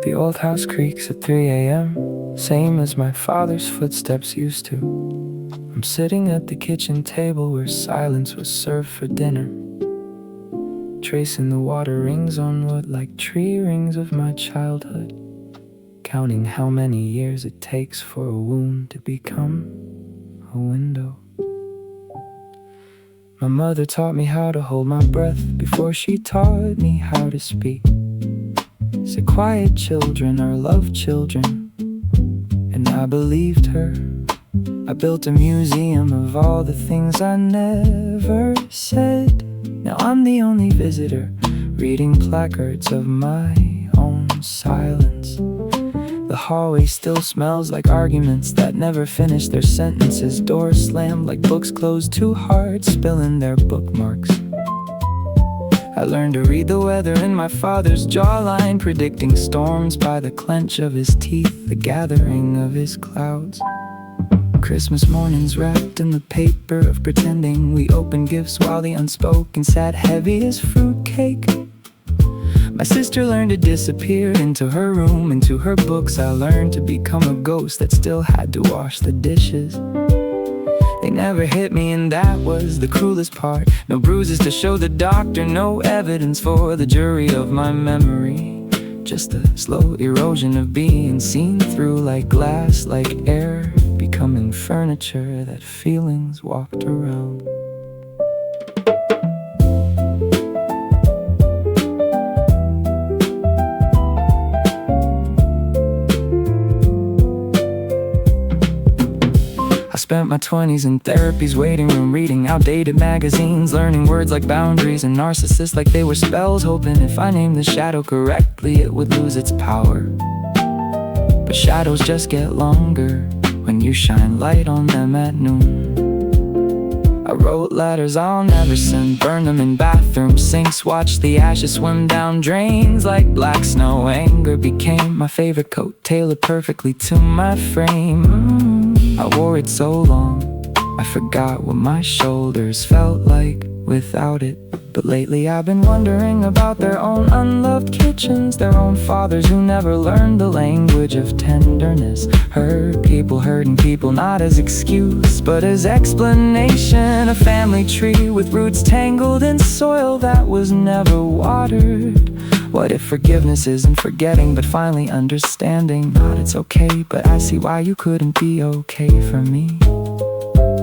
The old house creaks at 3 a.m., same as my father's footsteps used to. I'm sitting at the kitchen table where silence was served for dinner, tracing the water rings on wood like tree rings of my childhood, counting how many years it takes for a wound to become a window. My mother taught me how to hold my breath before she taught me how to speak. Said quiet children are loved children, and I believed her. I built a museum of all the things I never said. Now I'm the only visitor, reading placards of my own silence. The hallway still smells like arguments that never finish their sentences. Doors slammed like books closed too hard, spilling their bookmarks. I learned to read the weather in my father's jawline, predicting storms by the clench of his teeth, the gathering of his clouds. Christmas mornings wrapped in the paper of pretending we opened gifts while the unspoken sat heavy as fruitcake. My sister learned to disappear into her room, into her books. I learned to become a ghost that still had to wash the dishes. They never hit me, and that was the cruelest part. No bruises to show the doctor, no evidence for the jury of my memory. Just a slow erosion of being seen through like glass, like air, becoming furniture that feelings walked around. I spent my 20s in therapy's waiting room, reading outdated magazines, learning words like boundaries and narcissists like they were spells, hoping if I named the shadow correctly it would lose its power. But shadows just get longer when you shine light on them at noon. I wrote letters I'll never send, burned them in bathroom sinks, watched the ashes swim down drains like black snow. Anger became my favorite coat, tailored perfectly to my frame. I wore it so long, I forgot what my shoulders felt like without it. But lately I've been wondering about their own unloved kitchens, their own fathers who never learned the language of tenderness. Hurt people hurting people, not as excuse, but as explanation. A family tree with roots tangled in soil that was never watered. What if forgiveness isn't forgetting, but finally understanding? Not it's okay, but I see why you couldn't be okay for me.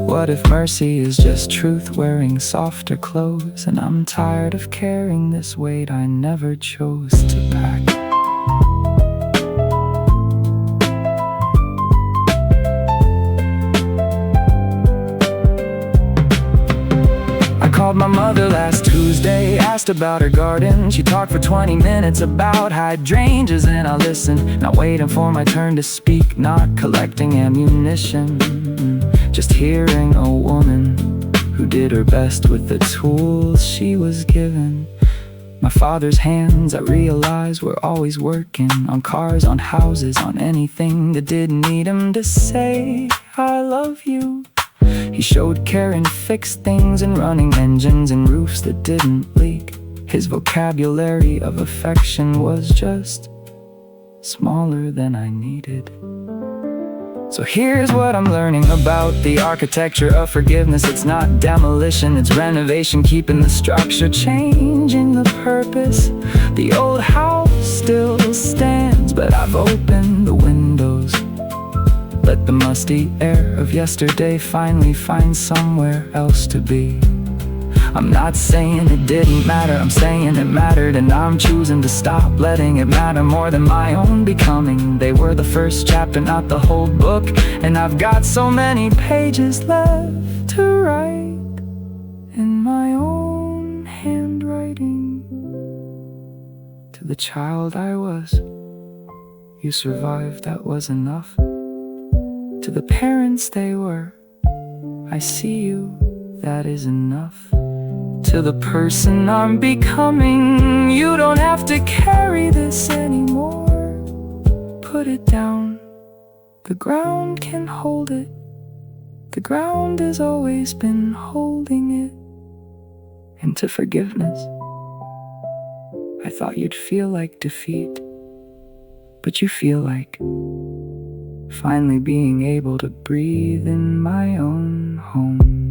What if mercy is just truth wearing softer clothes, and I'm tired of carrying this weight I never chose to pack? I called my mother last Tuesday, asked about her garden. She talked for 20 minutes about hydrangeas, and I listened, not waiting for my turn to speak, not collecting ammunition. Just hearing a woman who did her best with the tools she was given. My father's hands, I realized, were always working on cars, on houses, on anything that didn't need him to say, I love you. He showed care and fixed things and running engines and roofs that didn't leak. His vocabulary of affection was just smaller than I needed. So here's what I'm learning about the architecture of forgiveness. It's not demolition, it's renovation, keeping the structure, changing the purpose. The old house still stands, but I've opened the windows. Let the musty air of yesterday finally find somewhere else to be. I'm not saying it didn't matter, I'm saying it mattered, and I'm choosing to stop letting it matter more than my own becoming. They were the first chapter, not the whole book, and I've got so many pages left to write in my own handwriting. To the child I was, you survived, that was enough. To the parents they were, I see you, that is enough. To the person I'm becoming, you don't have to carry this anymore. Put it down, the ground can hold it. The ground has always been holding it. And to forgiveness, I thought you'd feel like defeat. but you feel like finally being able to breathe in my own home.